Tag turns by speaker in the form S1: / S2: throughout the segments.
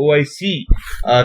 S1: OIC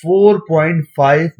S1: 4.5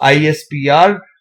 S1: ISPR,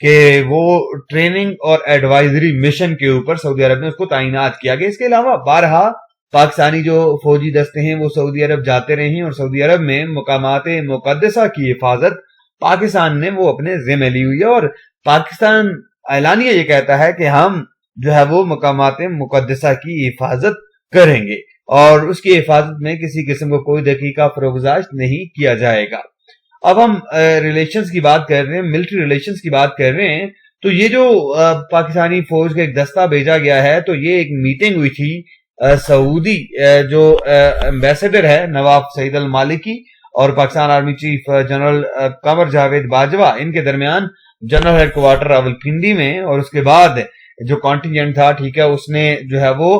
S1: کہ وہ training اور ایڈوائزری مشن کے اوپر سعودی عرب نے اس کو تعینات کیا گیا۔ اس کے علاوہ بارہا پاکستانی جو فوجی دستے ہیں وہ سعودی عرب جاتے رہے ہیں اور سعودی عرب میں مقامات مقدسہ کی حفاظت پاکستان نے وہ اپنے ذمہ لی ہوئی ہے، اور پاکستان اعلانیہ یہ کہتا ہے کہ ہم جو ہے وہ مقامات مقدسہ کی حفاظت کریں گے اور اس کی حفاظت میں کسی قسم کو کوئی دقیقہ فروگزاشت نہیں کیا جائے گا۔ اب ہم ریلیشنز کی بات کر رہے ہیں، ملٹری ریلیشنز کی بات کر رہے ہیں، تو یہ جو پاکستانی فوج کا ایک دستہ بھیجا گیا ہے، تو یہ ایک میٹنگ ہوئی تھی سعودی جو ایمبیسڈر ہے نواب سعید المالکی اور Pakistan army chief general Qamar Javed Bajwa, ان کے درمیان جنرل ہیڈ کوارٹر راولپنڈی میں، اور اس کے بعد جو کانٹینجنٹ تھا ٹھیک ہے اس نے جو ہے وہ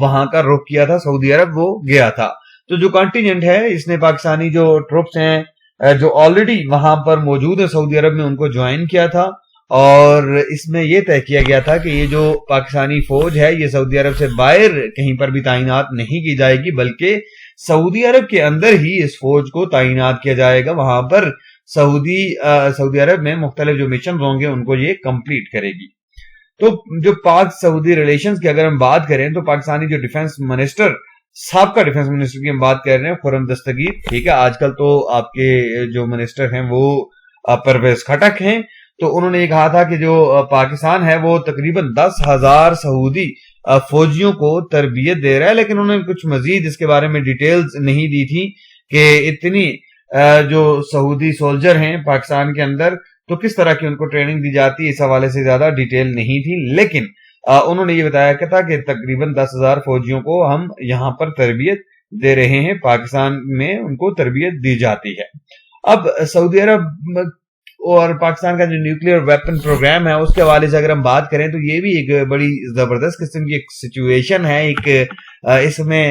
S1: وہاں کا رخ کیا تھا، سعودی عرب وہ گیا تھا۔ تو جو کانٹینجنٹ ہے اس نے پاکستانی جو ٹروپس ہیں جو آلریڈی وہاں پر موجود ہے سعودی عرب میں ان کو جوائن کیا تھا، اور اس میں یہ طے کیا گیا تھا کہ یہ جو پاکستانی فوج ہے یہ سعودی عرب سے باہر کہیں پر بھی تعینات نہیں کی جائے گی، بلکہ سعودی عرب کے اندر ہی اس فوج کو تعینات کیا جائے گا۔ وہاں پر سعودی عرب میں مختلف جو مشن ہوں گے ان کو یہ کمپلیٹ کرے گی۔ تو جو پاک سعودی ریلیشنز کی اگر ہم بات کریں تو پاکستانی جو ڈیفنس منسٹر، سابقہ ڈیفنس منسٹر کی ہم بات کر رہے ہیں خرم دستگیر، ٹھیک ہے، آج کل تو آپ کے جو منسٹر ہیں وہ پرویز خٹک ہیں، تو انہوں نے یہ کہا تھا کہ جو پاکستان ہے وہ تقریباً 10,000 سعودی فوجیوں کو تربیت دے رہا ہے، لیکن انہوں نے کچھ مزید اس کے بارے میں ڈیٹیلز نہیں دی تھی کہ اتنی جو سعودی سولجر ہیں پاکستان کے اندر تو کس طرح کی ان کو ٹریننگ دی جاتی ہے، اس حوالے سے زیادہ ڈیٹیل نہیں تھی، لیکن انہوں نے یہ بتایا کہ تھا کہ تقریباً 10,000 فوجیوں کو ہم یہاں پر تربیت دے رہے ہیں، پاکستان میں ان کو تربیت دی جاتی ہے۔ اب سعودی عرب اور پاکستان کا جو نیوکلیئر ویپن پروگرام ہے اس کے حوالے سے اگر ہم بات کریں تو یہ بھی ایک بڑی زبردست قسم کی ایک سچویشن ہے، ایک اس میں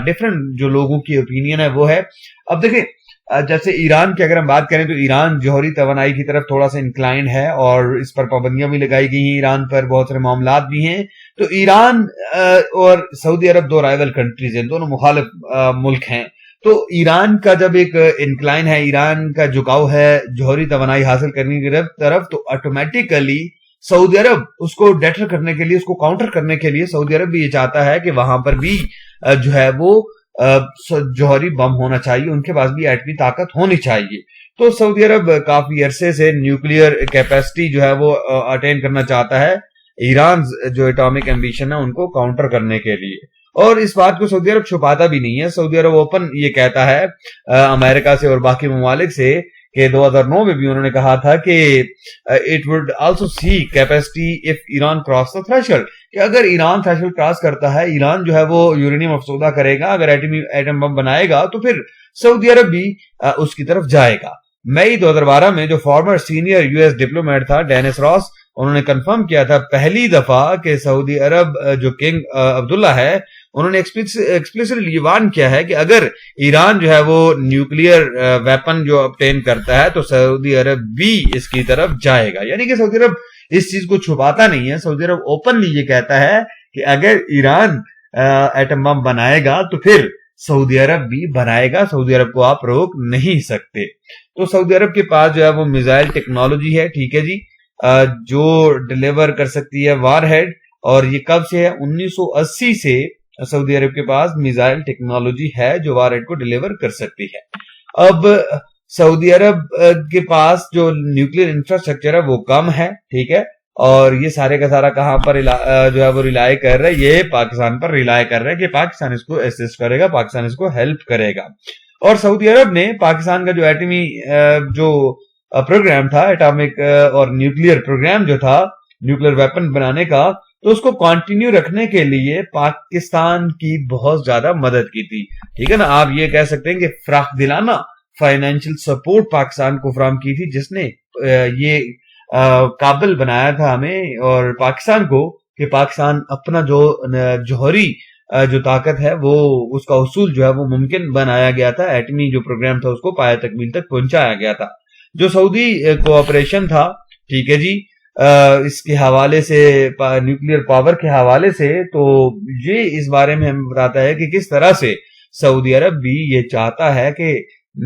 S1: ڈفرنٹ جو لوگوں کی اوپینین ہے وہ ہے۔ اب دیکھیں جیسے ایران کی اگر ہم بات کریں تو ایران جوہری توانائی کی طرف تھوڑا سا انکلائن ہے اور اس پر پابندیاں بھی لگائی گئی ہیں، ایران پر بہت سارے معاملات بھی ہیں۔ تو ایران اور سعودی عرب دو رائیول کنٹریز ہیں، دونوں مخالف ملک ہیں۔ تو ایران کا جب ایک انکلائن ہے، ایران کا جھکاؤ ہے جوہری توانائی حاصل کرنے کی طرف، تو آٹومیٹیکلی سعودی عرب اس کو ڈیٹر کرنے کے لیے، اس کو کاؤنٹر کرنے کے لیے سعودی عرب بھی یہ چاہتا ہے کہ وہاں پر بھی جو ہے وہ جوہری بم ہونا چاہیے، ان کے پاس بھی ایٹمی طاقت ہونی چاہیے۔ تو سعودی عرب کافی عرصے سے نیوکلیئر کیپیسٹی جو ہے وہ اٹین کرنا چاہتا ہے ایران جو ایٹامک ایمبیشن ہے ان کو کاؤنٹر کرنے کے لیے، اور اس بات کو سعودی عرب چھپاتا بھی نہیں ہے۔ سعودی عرب اوپن یہ کہتا ہے امریکہ سے اور باقی ممالک سے کہ 2009 میں بھی انہوں نے کہا تھا کہ it would also see capacity if Iran cross the threshold, کہ اگر ایران تھریشولڈ کراس کرتا ہے، ایران جو ہے وہ یورینیم افزودہ کرے گا، اگر ایٹم بم بنائے گا تو پھر سعودی عرب بھی اس کی طرف جائے گا۔ مئی 2012 میں جو فارمر سینئر یو ایس ڈپلومیٹ تھا ڈینس راس، انہوں نے کنفرم کیا تھا پہلی دفعہ کہ سعودی عرب جو کنگ عبداللہ ہے انہوں نے ایکسپلیسٹلی یہ وارن کیا ہے کہ اگر ایران جو ہے وہ نیوکلیئر ویپن جو obtain کرتا ہے تو سعودی عرب بھی اس کی طرف جائے گا۔ یعنی کہ سعودی عرب اس چیز کو چھپاتا نہیں ہے، سعودی عرب اوپنلی یہ کہتا ہے کہ اگر ایران ایٹم بم بنائے گا تو پھر سعودی عرب بھی بنائے گا، سعودی عرب کو آپ روک نہیں سکتے۔ تو سعودی عرب کے پاس جو ہے وہ میزائل ٹیکنالوجی ہے، ٹھیک ہے جی، جو ڈیلیور کر سکتی ہے وار ہیڈ، اور یہ کب سے ہے؟ 1980 سے سعودی عرب کے پاس میزائل ٹیکنالوجی ہے جو وار ہیڈ کو ڈیلیور کر سکتی ہے۔ اب سعودی عرب کے پاس جو نیوکلیئر انفراسٹرکچر ہے وہ کم ہے، ٹھیک ہے، اور یہ سارے کا سارا کہاں پر جو ہے وہ ریلائے کر رہا ہے، یہ پاکستان پر ریلائے کر رہا ہے کہ پاکستان اس کو اسسٹ کرے گا، پاکستان اس کو ہیلپ کرے گا۔ اور سعودی عرب نے پاکستان کا جو ایٹمی جو پروگرام تھا، ایٹامک اور نیوکلیئر پروگرام جو تھا نیوکلیئر ویپن بنانے کا، تو اس کو کنٹینیو رکھنے کے لیے پاکستان کی بہت زیادہ مدد کی تھی، ٹھیک ہے نا۔ آپ یہ کہہ سکتے ہیں کہ فراخ دلانہ فائنینشل سپورٹ پاکستان کو فراہم کی تھی، جس نے یہ قابل بنایا تھا ہمیں اور پاکستان کو کہ پاکستان اپنا جو جوہری جو طاقت ہے وہ اس کا حصول جو ہے وہ ممکن بنایا گیا تھا، ایٹمی جو پروگرام تھا اس کو پایہ تکمیل تک پہنچایا گیا تھا۔ جو سعودی کوآپریشن تھا، ٹھیک ہے جی، اس کے حوالے سے نیوکلیئر پاور کے حوالے سے، تو یہ اس بارے میں ہمیں بتاتا ہے کہ کس طرح سے سعودی عرب بھی یہ چاہتا ہے کہ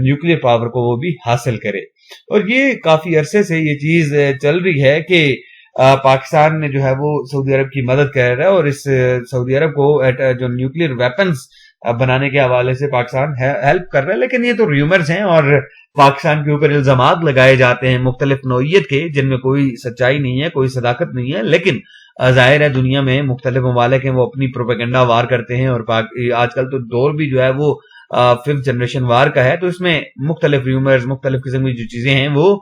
S1: نیوکلیئر پاور کو وہ بھی حاصل کرے۔ اور یہ کافی عرصے سے یہ چیز چل رہی ہے کہ پاکستان نے جو ہے وہ سعودی عرب کی مدد کر رہا ہے، اور اس سعودی عرب کو جو نیوکلیر ویپنز بنانے کے حوالے سے پاکستان ہیلپ کر رہا ہے. لیکن یہ تو ریومرز ہیں اور پاکستان کے اوپر الزامات لگائے جاتے ہیں مختلف نوعیت کے، جن میں کوئی سچائی نہیں ہے، کوئی صداقت نہیں ہے. لیکن ظاہر ہے دنیا میں مختلف ممالک ہیں وہ اپنی پروپیگنڈا وار کرتے ہیں، اور آج کل تو دور بھی جو ہے وہ 5th جنریشن وار کا ہے، تو اس میں مختلف ریومرز، مختلف قسم کی جو چیزیں ہیں وہ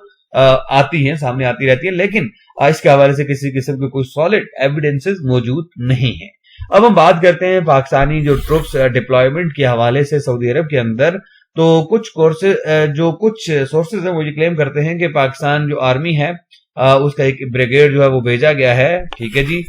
S1: آتی ہیں، سامنے آتی رہتی ہیں. لیکن اس کے حوالے سے کسی قسم کے کوئی سالڈ ایویڈنسز موجود نہیں ہیں. اب ہم بات کرتے ہیں پاکستانی جو ٹروپس ڈپلائمنٹ کے حوالے سے سعودی عرب کے اندر. تو کچھ سورسز ہیں وہ یہ کلیم کرتے ہیں کہ پاکستان جو آرمی ہے اس کا ایک بریگیڈ جو ہے وہ بھیجا گیا ہے، ٹھیک ہے جی،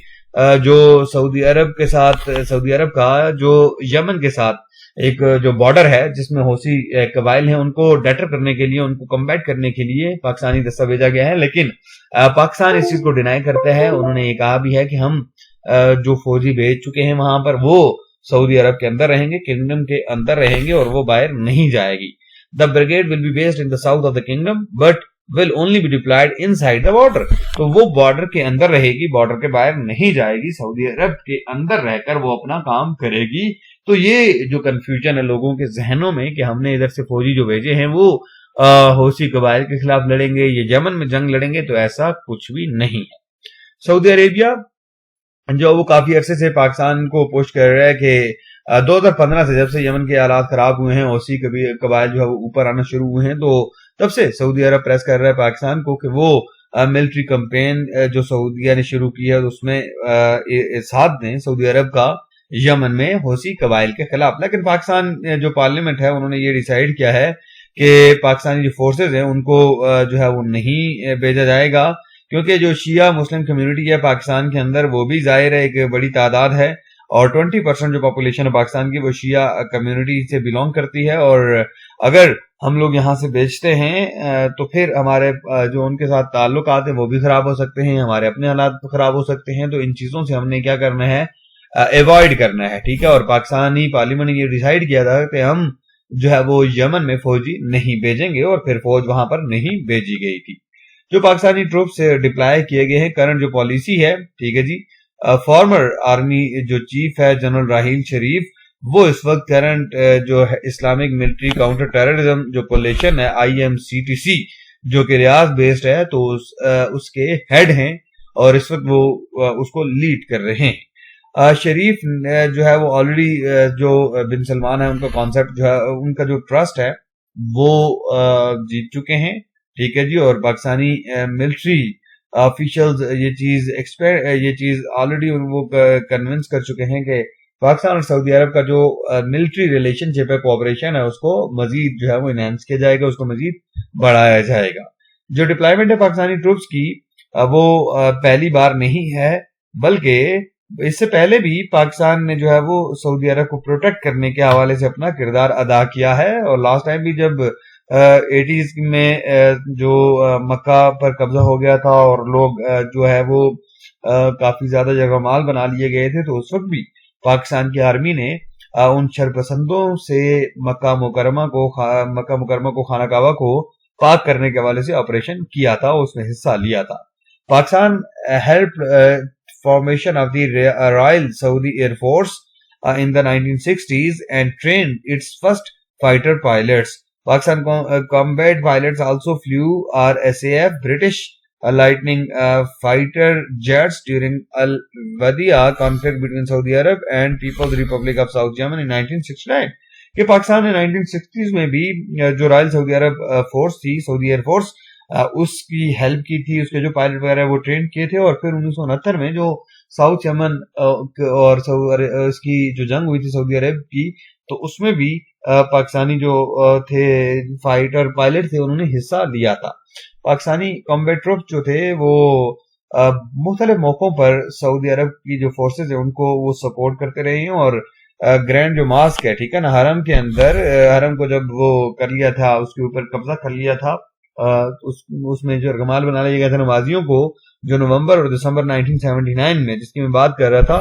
S1: جو سعودی عرب کا جو یمن کے ساتھ ایک جو بارڈر ہے جس میں حوثی قبائل ہیں ان کو ڈیٹر کرنے کے لیے، ان کو کمبیٹ کرنے کے لیے پاکستانی دستہ بھیجا گیا ہے. لیکن پاکستان اس چیز کو ڈینائی کرتا ہے. انہوں نے یہ کہا بھی ہے کہ ہم جو فوجی بھیج چکے ہیں وہاں پر وہ سعودی عرب کے اندر رہیں گے، کنگڈم کے اندر رہیں گے، اور وہ باہر نہیں جائے گی. The brigade will be based in the south of the kingdom but will only be deployed inside the border. تو وہ بارڈر کے اندر رہے گی، بارڈر کے باہر نہیں جائے گی، سعودی عرب کے اندر رہ کر وہ اپنا کام کرے گی. تو یہ جو کنفیوژن ہے لوگوں کے ذہنوں میں کہ ہم نے ادھر سے فوجی جو بھیجے ہیں وہ حوثی قبائل کے خلاف لڑیں گے، یہ یمن میں جنگ لڑیں گے، تو ایسا کچھ بھی نہیں ہے. سعودی عربیہ جو وہ کافی عرصے سے پاکستان کو پوش کر رہا ہے کہ 2015 سے جب سے یمن کے حالات خراب ہوئے ہیں، حوثی قبائل جو ہے وہ اوپر آنا شروع ہوئے ہیں، تو تب سے سعودی عرب پریس کر رہا ہے پاکستان کو کہ وہ ملٹری کمپین جو سعودیہ نے شروع کی ہے اس میں ساتھ دیں سعودی عرب کا یمن میں حوثی قبائل کے خلاف. لیکن پاکستان جو پارلیمنٹ ہے انہوں نے یہ ڈیسائیڈ کیا ہے کہ پاکستانی جو فورسز ہیں ان کو جو ہے وہ نہیں بھیجا جائے گا، کیونکہ جو شیعہ مسلم کمیونٹی ہے پاکستان کے اندر وہ بھی ظاہر ہے ایک بڑی تعداد ہے، اور 20% جو پاپولیشن ہے پاکستان کی وہ شیعہ کمیونٹی سے بیلونگ کرتی ہے. اور اگر ہم لوگ یہاں سے بیچتے ہیں تو پھر ہمارے جو ان کے ساتھ تعلقات ہیں وہ بھی خراب ہو سکتے ہیں، ہمارے اپنے حالات خراب ہو سکتے ہیں. تو ان چیزوں سے ہم نے کیا کرنا ہے، ایوائڈ کرنا ہے، ٹھیک ہے. اور پاکستانی پارلیمنٹ نے یہ ڈیسائیڈ کیا تھا کہ ہم جو ہے وہ یمن میں فوجی نہیں بھیجیں گے، اور پھر فوج وہاں پر نہیں بھیجی گئی تھی. جو پاکستانی ٹروپس ڈپلائی کیے گئے ہیں، کرنٹ جو پالیسی ہے، ٹھیک ہے جی، فارمر آرمی جو چیف ہے جنرل راحیل شریف، وہ اس وقت کرنٹ جو اسلامک ملٹری کاؤنٹر ٹیررزم جو کولیشن ہے IMCTC جو کہ ریاض بیسڈ ہے، تو اس کے ہیڈ ہیں اور اس وقت وہ اس کو لیڈ کر رہے ہیں. شریف جو ہے وہ آلریڈی جو بن سلمان ہے ان کا کانسیپٹ جو ہے، ان کا جو ٹرسٹ ہے وہ جیت چکے ہیں، ٹھیک ہے جی. اور پاکستانی ملٹری آفیشلز یہ چیز آلریڈی وہ کنونس کر چکے ہیں کہ پاکستان اور سعودی عرب کا جو ملٹری ریلیشن شپ ہے، کوآپریشن ہے، اس کو مزید جو ہے وہ انہینس کیا جائے گا، اس کو مزید بڑھایا جائے گا. جو ڈپلائمنٹ ہے پاکستانی ٹروپس کی وہ پہلی بار نہیں ہے، بلکہ اس سے پہلے بھی پاکستان نے جو ہے وہ سعودی عرب کو پروٹیکٹ کرنے کے حوالے سے اپنا کردار ادا کیا ہے. اور لاسٹ ٹائم بھی جب 80s میں جو مکہ پر قبضہ ہو گیا تھا اور لوگ جو ہے وہ کافی زیادہ جگہ مال بنا لیے گئے تھے، تو اس وقت بھی پاکستان کی آرمی نے ان شرپسندوں سے مکہ مکرمہ کو خانہ کعبہ کو پاک کرنے کے حوالے سے آپریشن کیا تھا، اس میں حصہ لیا تھا. Pakistan help formation of the Royal Saudi Air Force in the 1960s and trained its first fighter pilots. Pakistan combat pilots also flew RSAF British Lightning fighter jets during Al-Wadi'a conflict between Saudi Arab and People's Republic of South Yemen in 1969. کہ پاکستان نے 1960s میں بھی جو Royal سعودی عرب force تھی، سعودی air force, اس کی help کی تھی، اس کے جو پائلٹ وغیرہ وہ ٹرین کیے تھے. اور پھر 1969 میں جو ساؤتھ یمن اور اس کی جو جنگ ہوئی تھی سعودی عرب کی، تو اس میں بھی پاکستانی جو تھے فائٹر پائلٹ تھے انہوں نے حصہ لیا تھا. پاکستانی کمبیٹ ٹروپ جو تھے وہ مختلف موقعوں پر سعودی عرب کی جو فورسز ہیں ان کو وہ سپورٹ کرتے رہے ہیں. اور گرینڈ جو ماسک ہے، ٹھیک ہے نا، حرم کے اندر، حرم کو جب وہ کر لیا تھا، اس کے اوپر قبضہ کر لیا تھا، اس میں جو ارغمال بنا لیا گیا تھا نمازیوں کو، جو نومبر اور دسمبر 1979 میں، جس کی میں بات کر رہا تھا،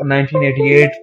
S1: 1988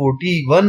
S1: 41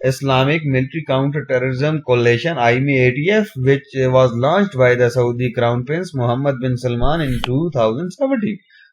S1: Islamic Military Counter-Terrorism Coalition (IMATF), which was launched by the Saudi Crown Prince Mohammed bin Salman in 2017.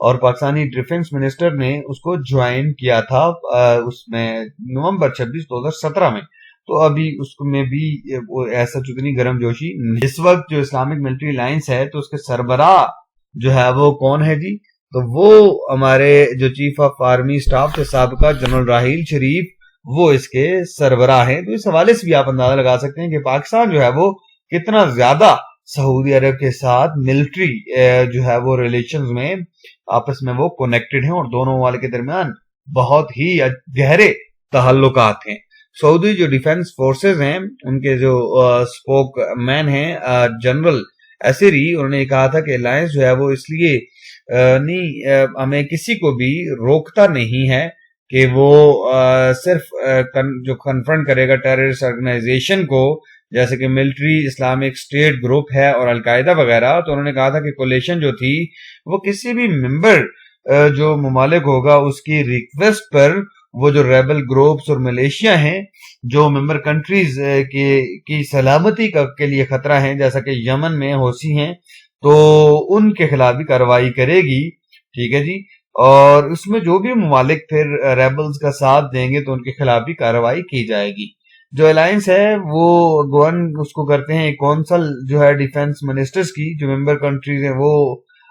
S1: اور پاکستانی ڈیفنس منسٹر نے اس کو جوائن کیا تھا اس میں نومبر 26 2017 میں. تو ابھی اس میں بھی ایسا اتنی گرم جوشی. اس وقت جو اسلامک ملٹری الائنس ہے تو اس کے سربراہ جو ہے وہ کون ہے جی؟ تو وہ ہمارے جو چیف آف آرمی سٹاف کے سابقہ جنرل راحیل شریف وہ اس کے سربراہ ہیں. تو اس حوالے سے بھی آپ اندازہ لگا سکتے ہیں کہ پاکستان جو ہے وہ کتنا زیادہ سعودی عرب کے ساتھ ملٹری جو ہے وہ ریلیشنز میں آپس میں وہ کنیکٹڈ ہیں، اور دونوں ممالک کے درمیان بہت ہی گہرے تعلقات ہیں. سعودی جو ڈیفنس فورسز ہیں ان کے جو سپوک مین ہیں جنرل ایسری، انہوں نے کہا تھا کہ الائنس جو ہے وہ اس لیے نہیں ہمیں کسی کو بھی روکتا نہیں ہے کہ وہ صرف جو کنفرنٹ کرے گا ٹیررسٹ آرگنائزیشن کو جیسے کہ ملٹری اسلامک اسٹیٹ گروپ ہے اور القاعدہ وغیرہ. تو انہوں نے کہا تھا کہ کولیشن جو تھی وہ کسی بھی ممبر جو ممالک ہوگا اس کی ریکویسٹ پر وہ جو ریبل گروپس اور ملیشیا ہیں جو ممبر کنٹریز کی سلامتی کے لیے خطرہ ہیں جیسا کہ یمن میں حوثی ہیں تو ان کے خلاف بھی کارروائی کرے گی. ٹھیک ہے جی. اور اس میں جو بھی ممالک پھر ریبلز کا ساتھ دیں گے تو ان کے خلاف بھی کارروائی کی جائے گی. جو الائنس ہے وہ گورن اس کو کرتے ہیں کونسل جو ہے ڈیفنس منسٹرز کی، جو ممبر کنٹریز ہیں وہ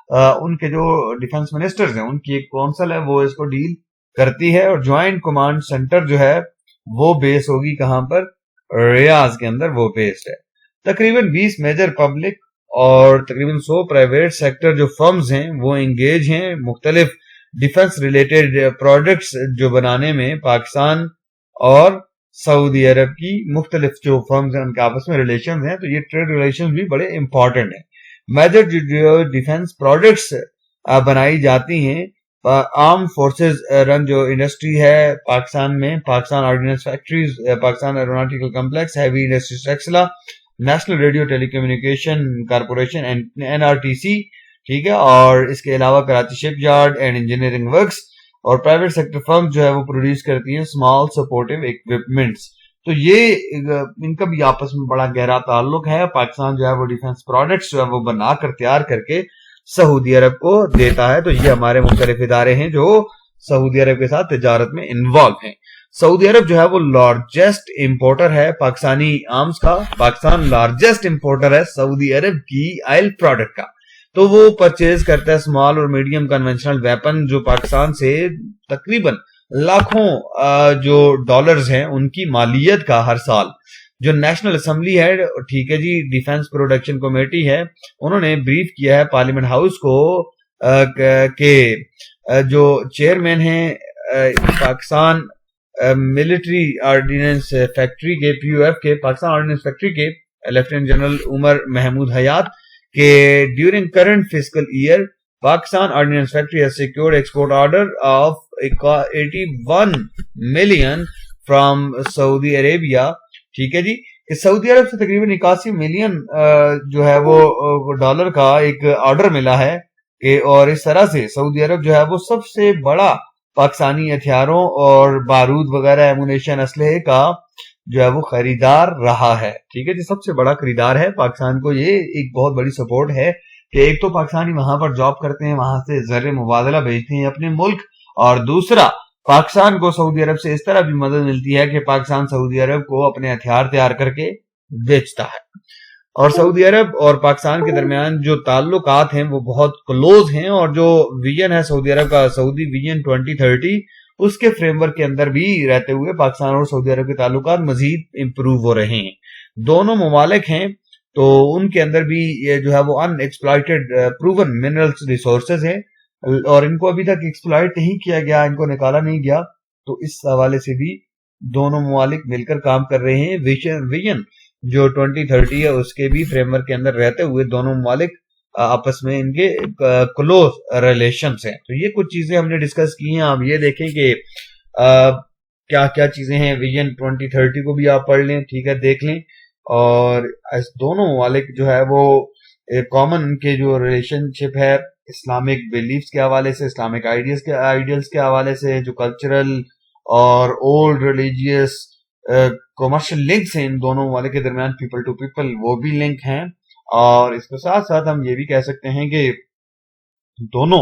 S1: ان کے جو ڈیفنس منسٹرز ہیں ان کی ایک کونسل ہے وہ اس کو ڈیل کرتی ہے. اور جوائنٹ کمانڈ سینٹر جو ہے وہ بیس ہوگی کہاں پر؟ ریاض کے اندر وہ بیسڈ ہے. تقریباً 20 میجر پبلک اور تقریباً 100 پرائیویٹ سیکٹر جو فرمز ہیں وہ انگیج ہیں مختلف ڈیفنس ریلیٹڈ پروڈکٹس جو بنانے میں. پاکستان اور سعودی عرب کی مختلف جو فرمز ہیں ان کے آپس میں ریلیشنز ہیں، تو یہ ٹریڈ ریلیشنز بھی بڑے امپورٹنٹ ہیں. میجر جو ڈیفنس پروڈکٹس بنائی جاتی ہیں آرم فورسز رن جو انڈسٹری ہے پاکستان میں، Pakistan ordnance factories, Pakistan aeronautical complex, heavy industries Taxila, national radio telecommunication corporation NRTC. ٹھیک ہے. اور اس کے علاوہ Karachi ship yard and engineering works اور پرائیویٹ سیکٹر فرم جو ہے وہ پروڈیوس کرتی ہیں اسمال سپورٹیو اکوپمنٹس. تو یہ ان کا بھی آپس میں بڑا گہرا تعلق ہے. پاکستان جو ہے وہ ڈیفنس پروڈکٹس جو ہے وہ بنا کر تیار کر کے سعودی عرب کو دیتا ہے. تو یہ ہمارے مختلف ادارے ہیں جو سعودی عرب کے ساتھ تجارت میں انوالو ہیں. سعودی عرب جو ہے وہ لارجسٹ امپورٹر ہے پاکستانی آرمز کا. پاکستان لارجسٹ امپورٹر ہے سعودی عرب کی آئل پروڈکٹ کا. تو وہ پرچیز کرتا ہے اسمال اور میڈیم کنونشنل ویپن جو پاکستان سے تقریباً لاکھوں جو ڈالرز ہیں ان کی مالیت کا ہر سال. جو نیشنل اسمبلی ہے ٹھیک ہے جی ڈیفنس پروڈکشن کمیٹی ہے انہوں نے بریف کیا ہے پارلیمنٹ ہاؤس کو کہ جو چیئرمین ہیں پاکستان ملٹری آرڈیننس فیکٹری کے POF کے پاکستان آرڈیننس فیکٹری کے لیفٹیننٹ جنرل عمر محمود حیات کہ during current fiscal year Pakistan ordnance factory has secured export order of 81 million from Saudi Arabia. ٹھیک ہے جی. کہ سعودی عرب سے تقریباً 81 ملین جو ہے وہ ڈالر کا ایک آرڈر ملا ہے کہ اور اس طرح سے سعودی عرب جو ہے وہ سب سے بڑا پاکستانی ہتھیاروں اور بارود وغیرہ ایمونیشن اسلحے کا جو ہے وہ خریدار رہا ہے. ٹھیک ہے جی. سب سے بڑا خریدار ہے پاکستان کو. یہ ایک بہت بڑی سپورٹ ہے کہ ایک تو پاکستانی وہاں پر جاب کرتے ہیں وہاں سے زر مبادلہ بھیجتے ہیں اپنے ملک، اور دوسرا پاکستان کو سعودی عرب سے اس طرح بھی مدد ملتی ہے کہ پاکستان سعودی عرب کو اپنے ہتھیار تیار کر کے بیچتا ہے. اور سعودی عرب اور پاکستان کے درمیان جو تعلقات ہیں وہ بہت کلوز ہیں، اور جو ویژن ہے سعودی عرب کا سعودی ویژن 2030 اس کے فریم ورک کے اندر بھی رہتے ہوئے پاکستان اور سعودی عرب کے تعلقات مزید امپروو ہو رہے ہیں. دونوں ممالک ہیں تو ان کے اندر بھی یہ جو ہے وہ ان ایکسپلائٹڈ پروون منرلز ریسورسز ہیں اور ان کو ابھی تک ایکسپلائٹ نہیں کیا گیا، ان کو نکالا نہیں گیا. تو اس حوالے سے بھی دونوں ممالک مل کر کام کر رہے ہیں. ویژن جو 2030 ہے اس کے بھی فریم ورک کے اندر رہتے ہوئے دونوں ممالک آپس میں ان کے کلوز ریلیشنز ہیں. تو یہ کچھ چیزیں ہم نے ڈسکس کی ہیں. آپ یہ دیکھیں کہ کیا کیا چیزیں ہیں. ویژن 2030 کو بھی آپ پڑھ لیں، ٹھیک ہے، دیکھ لیں. اور اس دونوں ممالک جو ہے وہ کامن ان کے جو ریلیشن شپ ہے اسلامک بیلیفز کے حوالے سے، اسلامک آئیڈیلز کے حوالے سے، جو کلچرل اور اولڈ ریلیجیس کمرشل لنکس ہیں ان دونوں ممالک کے درمیان، پیپل ٹو پیپل، وہ بھی لنک ہیں. اور اس کے ساتھ ساتھ ہم یہ بھی کہہ سکتے ہیں کہ دونوں